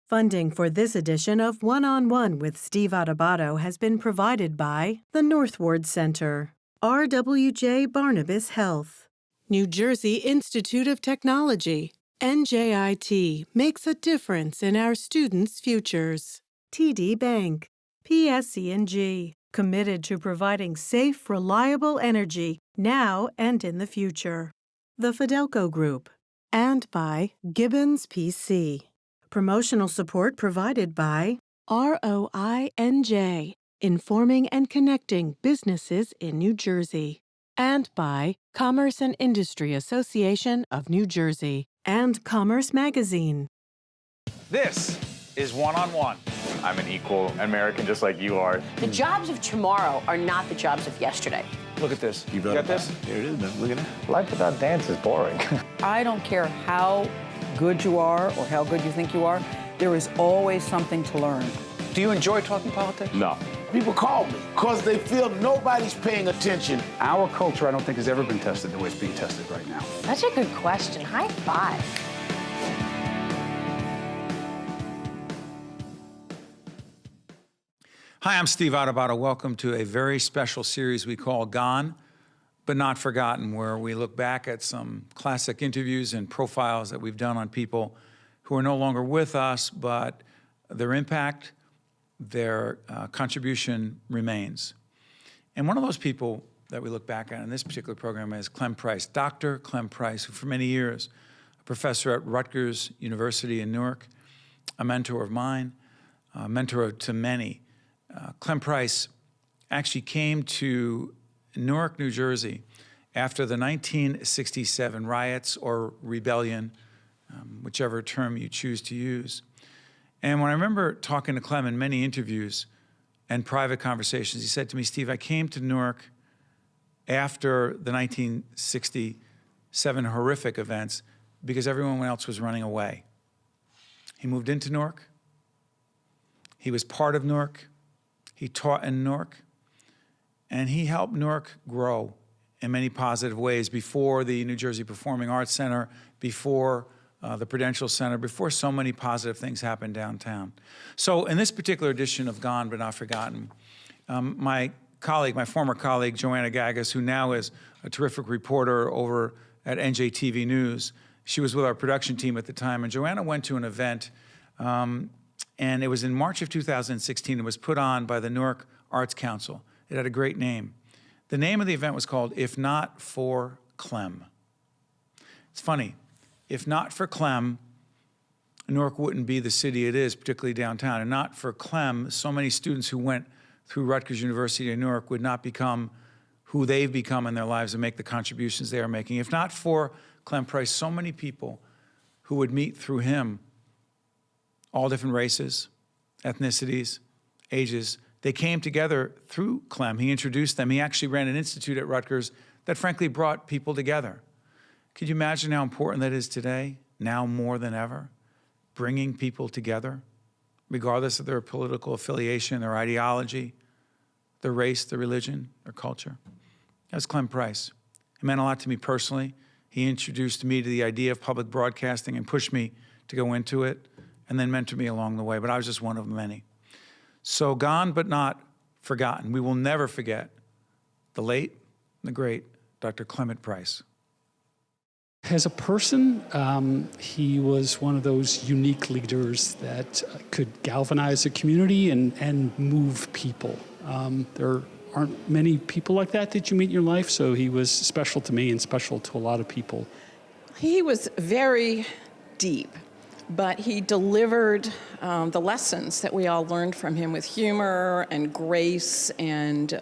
Funding for this edition of One-on-One with Steve Adubato has been provided by the Northward Center, RWJ Barnabas Health, New Jersey Institute of Technology, NJIT makes a difference in our students' futures, TD Bank, PSE&G, committed to providing safe, reliable energy now and in the future, the Fidelco Group, and by Gibbons PC. Promotional support provided by ROINJ, informing and connecting businesses in New Jersey, and by Commerce and Industry Association of New Jersey and Commerce Magazine. This is One-on-One. I'm an equal American just like you are. The jobs of tomorrow are not the jobs of yesterday. Look at this. You got this? Here it is, man. Look at that. Life without dance is boring. I don't care how good you are or how good you think you are, there is always something to learn. Do you enjoy talking politics? No. People call me because they feel nobody's paying attention. Our culture, I don't think, has ever been tested the way it's being tested right now. Such a good question. High five. Hi, I'm Steve Adubato. Welcome to a very special series we call Gone, but Not Forgotten, where we look back at some classic interviews and profiles that we've done on people who are no longer with us, but their impact, their contribution remains. And one of those people that we look back at in this particular program is Clem Price, Dr. Clem Price, who for many years, a professor at Rutgers University in Newark, a mentor of mine, a mentor to many. Clem Price actually came to Newark, New Jersey, after the 1967 riots or rebellion, whichever term you choose to use. And when I remember talking to Clem in many interviews and private conversations, he said to me, Steve, I came to Newark after the 1967 horrific events because everyone else was running away. He moved into Newark. He was part of Newark. He taught in Newark. And he helped Newark grow in many positive ways before the New Jersey Performing Arts Center, before the Prudential Center, before so many positive things happened downtown. So in this particular edition of Gone But Not Forgotten, my former colleague, Joanna Gagis, who now is a terrific reporter over at NJTV News, she was with our production team at the time, and Joanna went to an event, and it was in March of 2016. It was put on by the Newark Arts Council. It had a great name. The name of the event was called If Not for Clem. It's funny. If not for Clem, Newark wouldn't be the city it is, particularly downtown. And not for Clem, so many students who went through Rutgers University in Newark would not become who they've become in their lives and make the contributions they are making. If not for Clem Price, so many people who would meet through him, all different races, ethnicities, ages, they came together through Clem. He introduced them. He actually ran an institute at Rutgers that frankly brought people together. Could you imagine how important that is today, now more than ever, bringing people together, regardless of their political affiliation, their ideology, their race, their religion, their culture? That's Clem Price. It meant a lot to me personally. He introduced me to the idea of public broadcasting and pushed me to go into it, and then mentored me along the way, but I was just one of many. So Gone But Not Forgotten. We will never forget the late, the great Dr. Clement Price. As a person, he was one of those unique leaders that could galvanize a community and move people. There aren't many people like that you meet in your life, so he was special to me and special to a lot of people. He was very deep, but he delivered the lessons that we all learned from him with humor and grace, and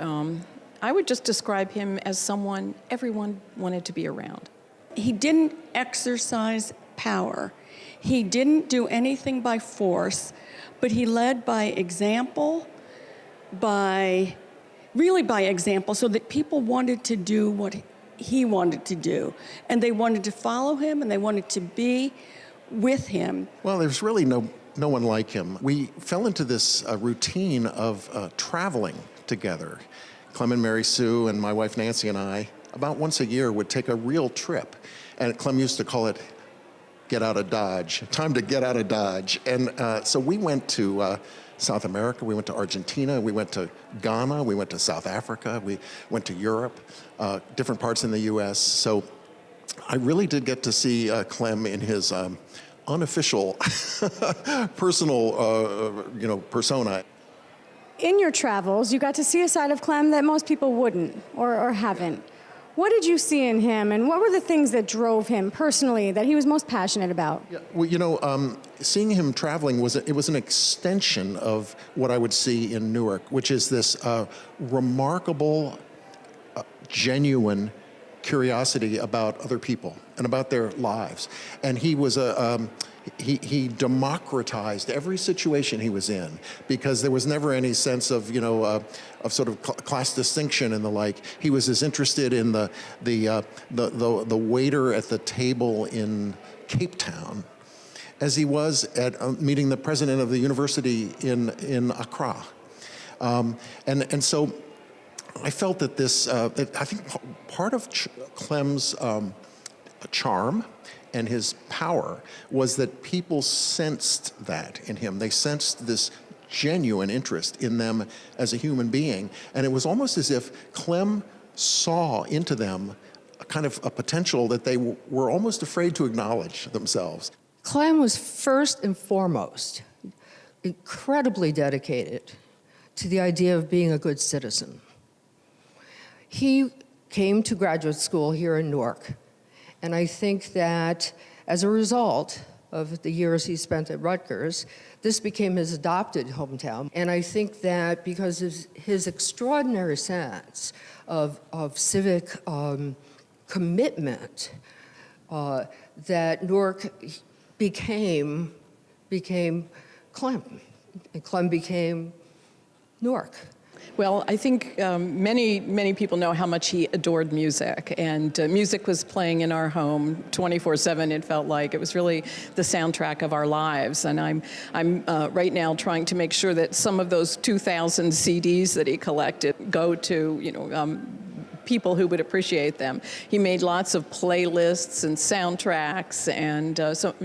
I would just describe him as someone everyone wanted to be around. He didn't exercise power. He didn't do anything by force, but he led by example, really by example, so that people wanted to do what he wanted to do. And they wanted to follow him, and they wanted to be with him. Well, there's really no one like him. We fell into this routine of traveling together. Clem and Mary Sue and my wife Nancy and I, about once a year, would take a real trip. And Clem used to call it get out of Dodge. Time to get out of Dodge. And so we went to South America, we went to Argentina, we went to Ghana, we went to South Africa, we went to Europe, different parts in the US. So I really did get to see Clem in his unofficial personal persona. In your travels, you got to see a side of Clem that most people wouldn't or haven't. What did you see in him, and what were the things that drove him personally that he was most passionate about? Yeah, well, seeing him traveling was an extension of what I would see in Newark, which is this remarkable, genuine curiosity about other people and about their lives. And he was he democratized every situation he was in, because there was never any sense of sort of class distinction and the like. He was as interested in the waiter at the table in Cape Town as he was at meeting the president of the university in Accra. And so I felt that this, I think part of Clem's charm and his power was that people sensed that in him. They sensed this genuine interest in them as a human being. And it was almost as if Clem saw into them a kind of a potential that they were almost afraid to acknowledge themselves. Clem was first and foremost incredibly dedicated to the idea of being a good citizen. He came to graduate school here in Newark, and I think that as a result of the years he spent at Rutgers, this became his adopted hometown. And I think that because of his extraordinary sense of civic commitment, that Newark became Clem, and Clem became Newark. Well, I think many people know how much he adored music, and music was playing in our home 24/7. It felt like it was really the soundtrack of our lives. And I'm right now trying to make sure that some of those 2,000 CDs that he collected go to people who would appreciate them. He made lots of playlists and soundtracks, and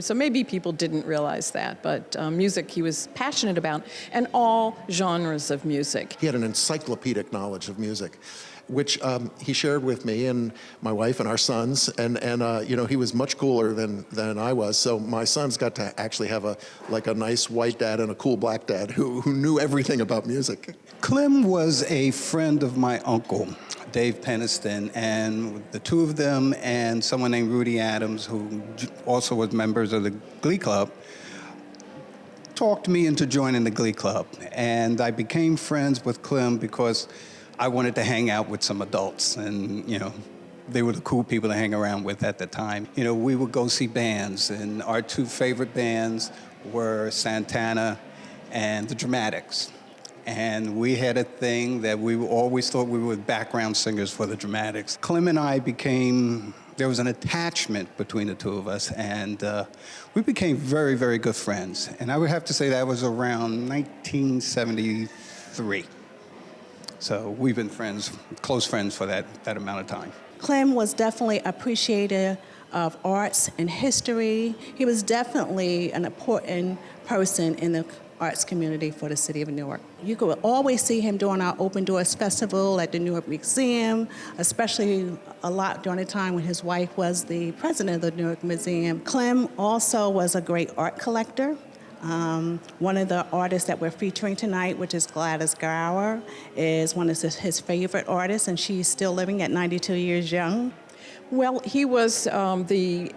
so maybe people didn't realize that, but music he was passionate about, and all genres of music. He had an encyclopedic knowledge of music, which he shared with me and my wife and our sons, and he was much cooler than I was, so my sons got to actually have a nice white dad and a cool black dad who knew everything about music. Clem was a friend of my uncle, Dave Peniston, and the two of them and someone named Rudy Adams, who also was members of the Glee Club, talked me into joining the Glee Club. And I became friends with Clem because I wanted to hang out with some adults, and they were the cool people to hang around with at the time. We would go see bands, and our two favorite bands were Santana and the Dramatics. And we had a thing that we always thought we were background singers for the Dramatics. Clem and I there was an attachment between the two of us, and we became very, very good friends. And I would have to say that was around 1973. So we've been close friends for that amount of time. Clem was definitely appreciative of arts and history. He was definitely an important person in the arts community for the city of Newark. You could always see him during our Open Doors Festival at the Newark Museum, especially a lot during the time when his wife was the president of the Newark Museum. Clem also was a great art collector. One of the artists that we're featuring tonight, which is Gladys Gower, is one of his favorite artists, and she's still living at 92 years young. Well, he was the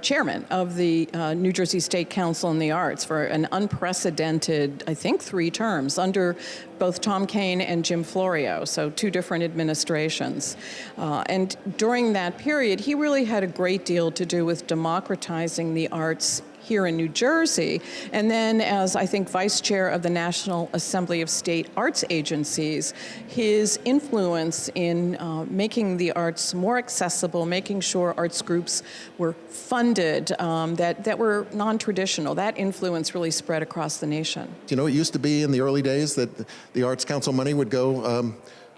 chairman of the New Jersey State Council on the Arts for an unprecedented, I think, 3 terms under both Tom Kean and Jim Florio, so 2 different administrations. And during that period, he really had a great deal to do with democratizing the arts here in New Jersey, and then as I think vice chair of the National Assembly of State Arts Agencies, his influence in making the arts more accessible, making sure arts groups were funded that were non-traditional, that influence really spread across the nation. It used to be in the early days that the Arts Council money would go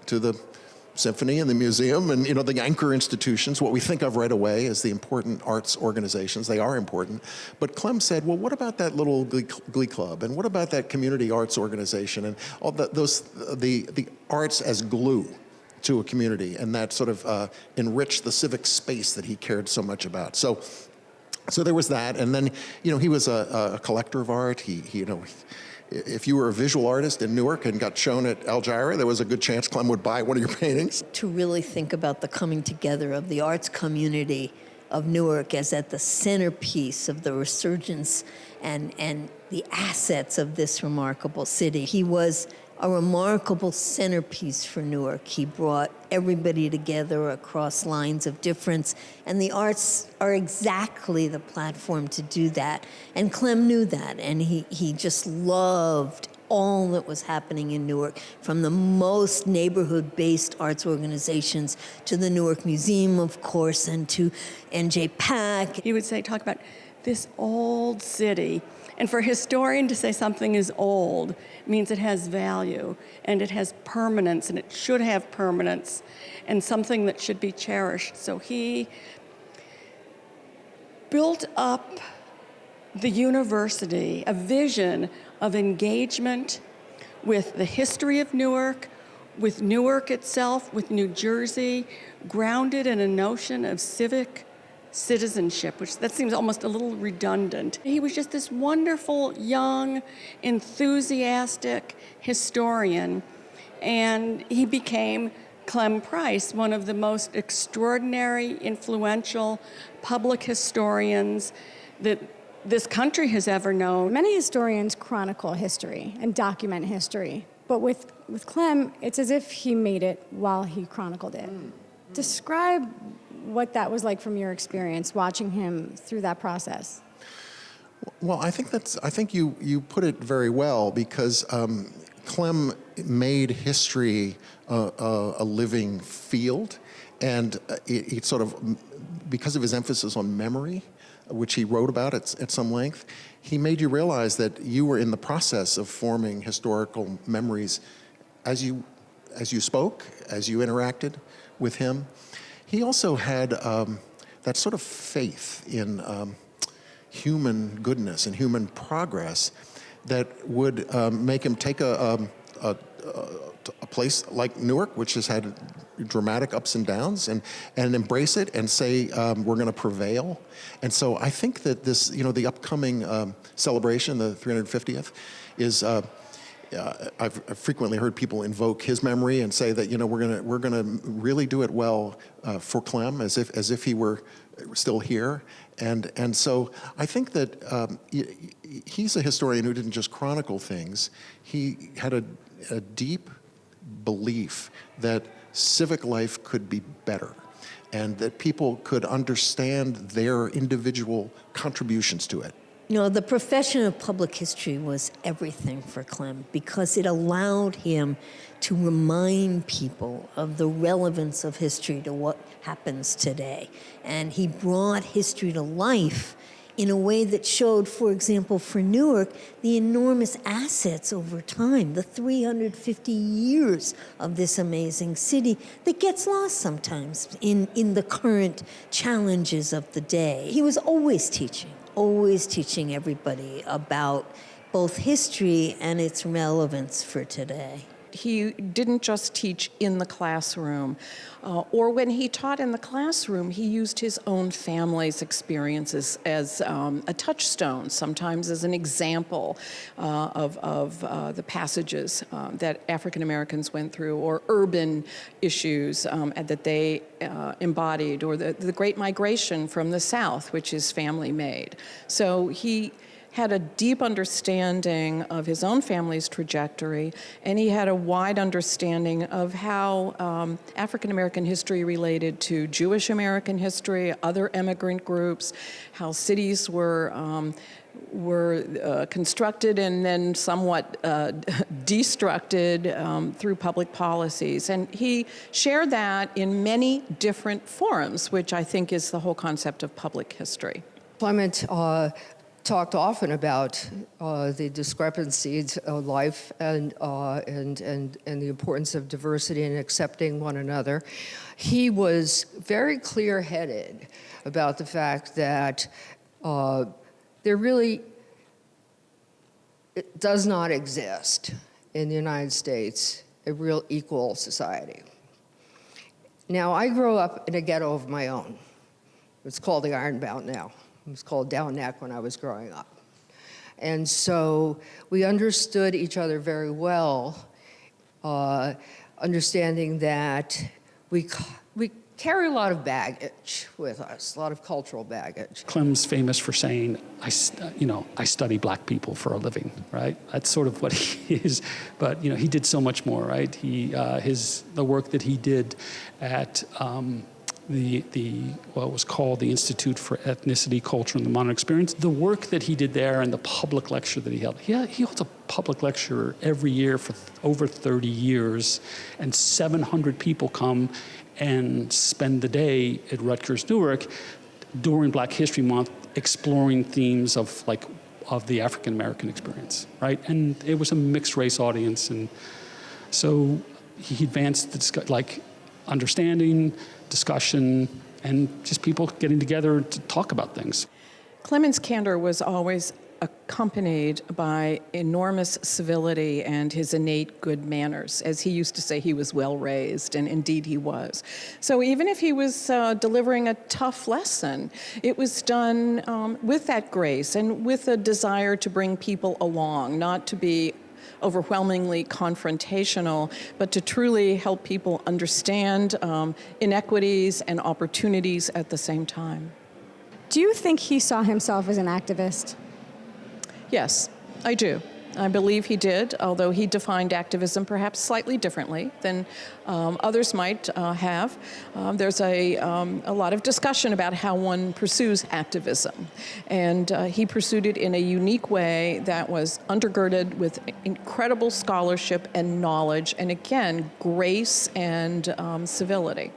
to the symphony and the museum and, the anchor institutions, what we think of right away as the important arts organizations. They are important. But Clem said, well, what about that little glee club? And what about that community arts organization? And all the arts as glue to a community, and that sort of enriched the civic space that he cared so much about. So there was that. And then, he was a collector of art. If you were a visual artist in Newark and got shown at Algira, there was a good chance Clem would buy one of your paintings. To really think about the coming together of the arts community of Newark as at the centerpiece of the resurgence and the assets of this remarkable city. He was a remarkable centerpiece for Newark. He brought everybody together across lines of difference, and the arts are exactly the platform to do that. And Clem knew that, and he just loved all that was happening in Newark, from the most neighborhood-based arts organizations to the Newark Museum, of course, and to NJPAC. He would talk about this old city. And for a historian to say something is old means it has value, and it has permanence, and it should have permanence, and something that should be cherished. So he built up the university, a vision of engagement with the history of Newark, with Newark itself, with New Jersey, grounded in a notion of civic citizenship, which that seems almost a little redundant. He was just this wonderful, young, enthusiastic historian, and he became Clem Price, one of the most extraordinary, influential public historians that this country has ever known. Many historians chronicle history and document history, but with Clem, it's as if he made it while he chronicled it. Describe what that was like from your experience watching him through that process. Well, I think you put it very well, because Clem made history a living field, and it sort of, because of his emphasis on memory, which he wrote about at some length, he made you realize that you were in the process of forming historical memories as you spoke, as you interacted with him. He also had that sort of faith in human goodness and human progress that would make him take a place like Newark, which has had dramatic ups and downs, and embrace it and say, we're going to prevail. And so I think that this, the upcoming celebration, the 350th, is I've frequently heard people invoke his memory and say that we're gonna really do it well for Clem, as if he were still here, and so I think that he's a historian who didn't just chronicle things. He had a deep belief that civic life could be better, and that people could understand their individual contributions to it. The profession of public history was everything for Clem, because it allowed him to remind people of the relevance of history to what happens today. And he brought history to life in a way that showed, for example, for Newark, the enormous assets over time, the 350 years of this amazing city that gets lost sometimes in the current challenges of the day. He was always teaching everybody about both history and its relevance for today. He didn't just teach in the classroom, or when he taught in the classroom, he used his own family's experiences as a touchstone, sometimes as an example of the passages that African Americans went through, or urban issues that they embodied, or the Great Migration from the South, which is family-made. So he had a deep understanding of his own family's trajectory, and he had a wide understanding of how African American history related to Jewish American history, other immigrant groups, how cities were constructed and then somewhat destructed through public policies. And he shared that in many different forums, which I think is the whole concept of public history. Clement talked often about the discrepancies of life and the importance of diversity and accepting one another. He was very clear-headed about the fact that there really does not exist in the United States a real equal society. Now, I grew up in a ghetto of my own. It's called the Ironbound now. It was called Down Neck when I was growing up. And so we understood each other very well, understanding that we carry a lot of baggage with us, a lot of cultural baggage. Clem's famous for saying, I study black people for a living, right? That's sort of what he is. But, he did so much more, right? The work that he did at what was called the Institute for Ethnicity, Culture, and the Modern Experience. The work that he did there and the public lecture that he held. He holds a public lecture every year for over 30 years, and 700 people come and spend the day at Rutgers Newark during Black History Month exploring themes of the African American experience, right? And it was a mixed race audience, and so he advanced the understanding, discussion, and just people getting together to talk about things. Clem's candor was always accompanied by enormous civility and his innate good manners. As he used to say, he was well raised, and indeed he was. So even if he was delivering a tough lesson, it was done with that grace and with a desire to bring people along, not to be overwhelmingly confrontational, but to truly help people understand inequities and opportunities at the same time. Do you think he saw himself as an activist? Yes, I do. I believe he did, although he defined activism perhaps slightly differently than others might have. There's a lot of discussion about how one pursues activism, and he pursued it in a unique way that was undergirded with incredible scholarship and knowledge, and again, grace and civility.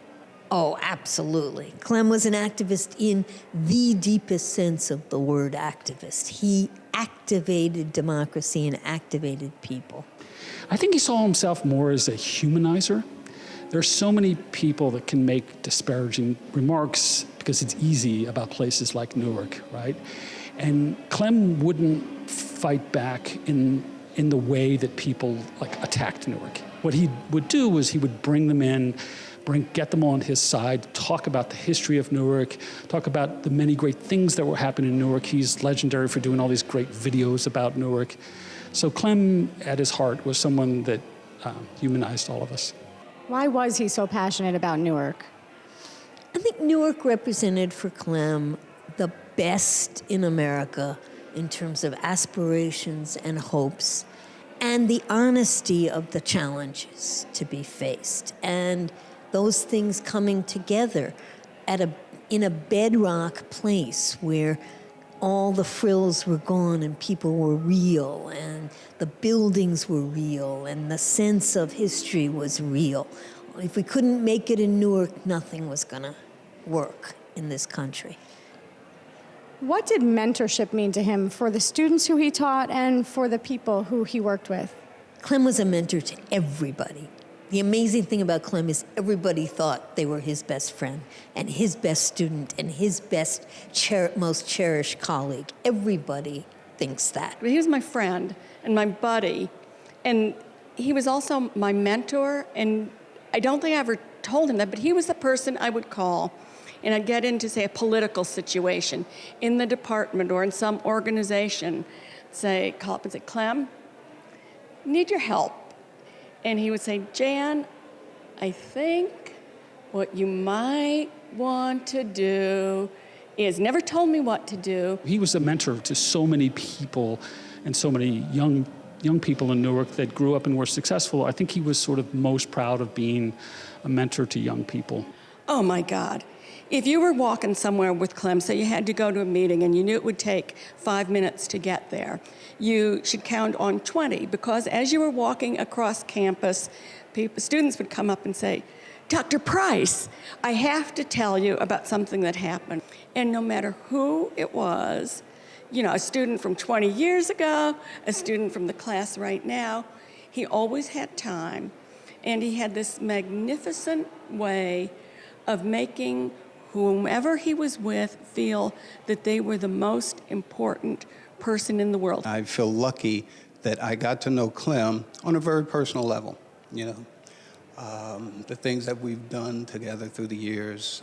Oh, absolutely. Clem was an activist in the deepest sense of the word activist. He activated democracy and activated people. I think he saw himself more as a humanizer. There are so many people that can make disparaging remarks because it's easy about places like Newark, right? And Clem wouldn't fight back in the way that people attacked Newark. What he would do was he would bring them in, get them on his side, talk about the history of Newark, talk about the many great things that were happening in Newark. He's legendary for doing all these great videos about Newark. So Clem, at his heart, was someone that humanized all of us. Why was he so passionate about Newark? I think Newark represented for Clem the best in America in terms of aspirations and hopes, and the honesty of the challenges to be faced. And those things coming together in a bedrock place where all the frills were gone and people were real and the buildings were real and the sense of history was real. If we couldn't make it in Newark, nothing was going to work in this country. What did mentorship mean to him for the students who he taught and for the people who he worked with? Clem was a mentor to everybody. The amazing thing about Clem is everybody thought they were his best friend and his best student and his best, most cherished colleague. Everybody thinks that. He was my friend and my buddy, and he was also my mentor, and I don't think I ever told him that, but he was the person I would call, and I'd get into, say, a political situation in the department or in some organization, call up and say, Clem, need your help. And he would say, Jan, I think what you might want to do is, never told me what to do. He was a mentor to so many people and so many young people in Newark that grew up and were successful. I think he was sort of most proud of being a mentor to young people. Oh my God. If you were walking somewhere with Clem, so you had to go to a meeting and you knew it would take 5 minutes to get there, you should count on 20, because as you were walking across campus, students would come up and say, Dr. Price, I have to tell you about something that happened. And no matter who it was, you know, a student from 20 years ago, a student from the class right now. He always had time, and he had this magnificent way of making whomever he was with feel that they were the most important person in the world. I feel lucky that I got to know Clem on a very personal level, you know. The things that we've done together through the years,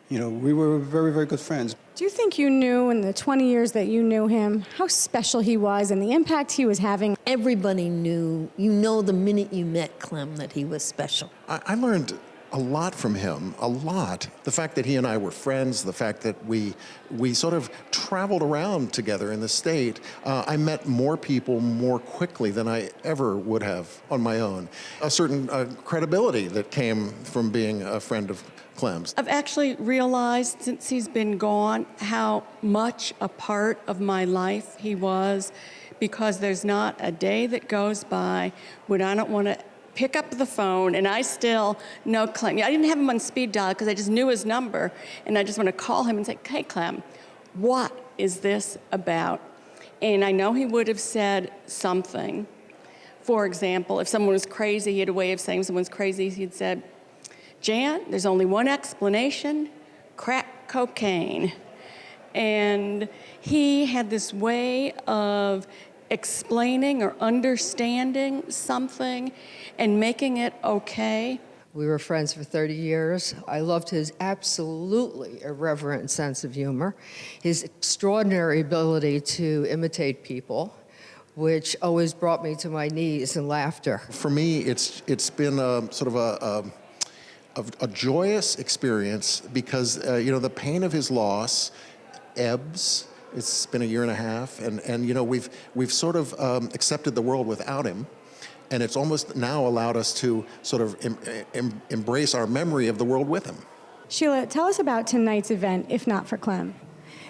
you know, we were very, very good friends. Do you think you knew in the 20 years that you knew him how special he was and the impact he was having? Everybody knew, you know, the minute you met Clem that he was special. I learned a lot from him, a lot. The fact that he and I were friends, the fact that we sort of traveled around together in the state. I met more people more quickly than I ever would have on my own. A certain credibility that came from being a friend of Clem's. I've actually realized since he's been gone how much a part of my life he was, because there's not a day that goes by when I don't want to pick up the phone, and I still know Clem. I didn't have him on speed dial because I just knew his number, and I just want to call him and say, hey, Clem, what is this about? And I know he would have said something. For example, if someone was crazy, he had a way of saying someone's crazy. He'd said, Jan, there's only one explanation, crack cocaine. And he had this way of explaining or understanding something and making it okay. We were friends for 30 years. I loved his absolutely irreverent sense of humor, his extraordinary ability to imitate people, which always brought me to my knees in laughter. For me, it's been a sort of a joyous experience because you know, the pain of his loss ebbs. It's been a year and a half, and you know, we've sort of accepted the world without him, and it's almost now allowed us to sort of embrace our memory of the world with him. Sheila, tell us about tonight's event, If Not for Clem.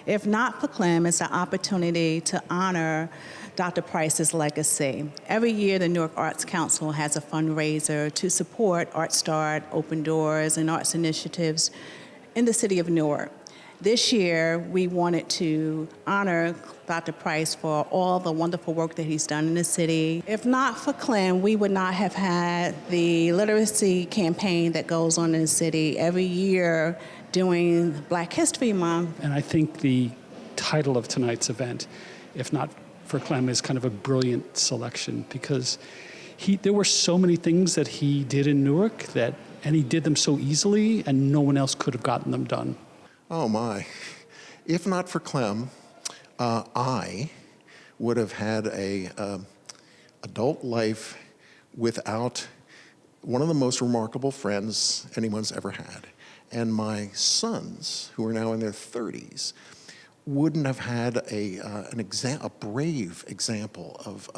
If Not for Clem, it's an opportunity to honor Dr. Price's legacy. Every year, the Newark Arts Council has a fundraiser to support Art Start, Open Doors, and arts initiatives in the city of Newark. This year, we wanted to honor Dr. Price for all the wonderful work that he's done in the city. If not for Clem, we would not have had the literacy campaign that goes on in the city every year during Black History Month. And I think the title of tonight's event, If Not for Clem, is kind of a brilliant selection because there were so many things that he did in Newark and he did them so easily and no one else could have gotten them done. Oh my. If not for Clem, I would have had a adult life without one of the most remarkable friends anyone's ever had. And my sons, who are now in their 30s, wouldn't have had a brave example of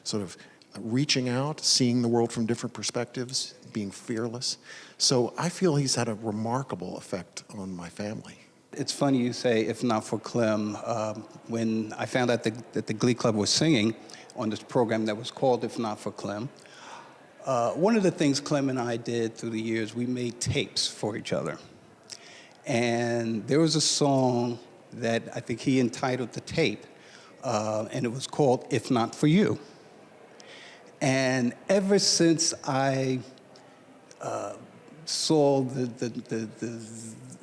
sort of reaching out, seeing the world from different perspectives, being fearless. So I feel he's had a remarkable effect on my family. It's funny you say, if not for Clem. When I found out that the Glee Club was singing on this program that was called If Not for Clem, one of the things Clem and I did through the years, we made tapes for each other. And there was a song that I think he entitled the tape, and it was called If Not For You. And ever since I saw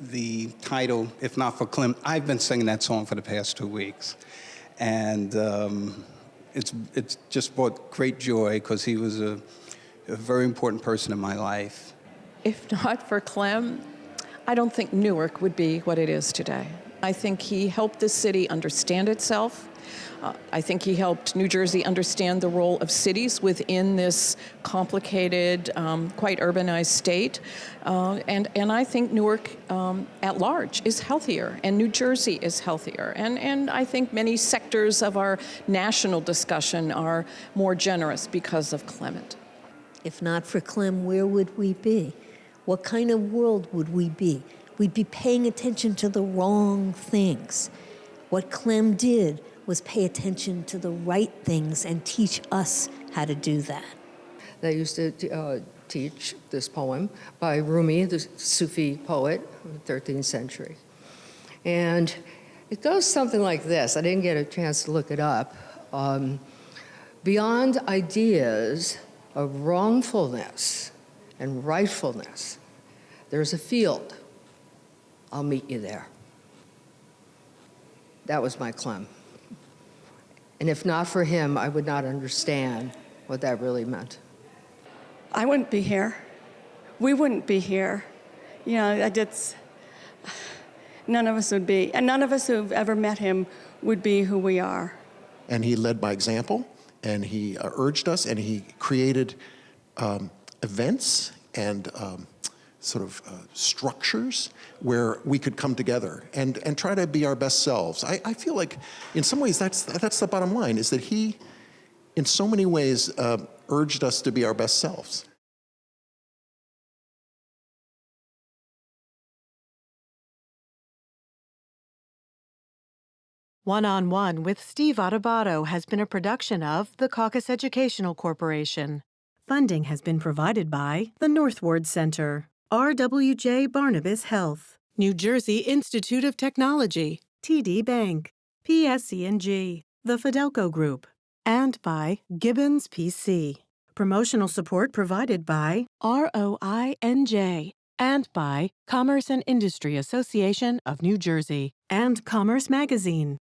the title, If Not For Clem, I've been singing that song for the past 2 weeks. And it's just brought great joy because he was a very important person in my life. If not for Clem, I don't think Newark would be what it is today. I think he helped the city understand itself. I think he helped New Jersey understand the role of cities within this complicated, quite urbanized state. And I think Newark at large is healthier, and New Jersey is healthier. And I think many sectors of our national discussion are more generous because of Clement. If not for Clem, where would we be? What kind of world would we be? We'd be paying attention to the wrong things. What Clem did was pay attention to the right things and teach us how to do that. They used to teach this poem by Rumi, the Sufi poet of the 13th century. And It goes something like this. I didn't get a chance to look it up. Beyond ideas of wrongfulness and rightfulness, there's a field. I'll meet you there. That was my Clem. And if not for him, I would not understand what that really meant. I wouldn't be here. We wouldn't be here. You know, none of us would be. And none of us who've ever met him would be who we are. And he led by example, and he urged us, and he created events and structures where we could come together and try to be our best selves. I feel like, in some ways, that's the bottom line, is that he, in so many ways, urged us to be our best selves. One-on-One with Steve Adubato has been a production of the Caucus Educational Corporation. Funding has been provided by the Northward Center, RWJ Barnabas Health, New Jersey Institute of Technology, TD Bank, PSC&G, the Fidelco Group, and by Gibbons PC. Promotional support provided by ROINJ and by Commerce and Industry Association of New Jersey and Commerce Magazine.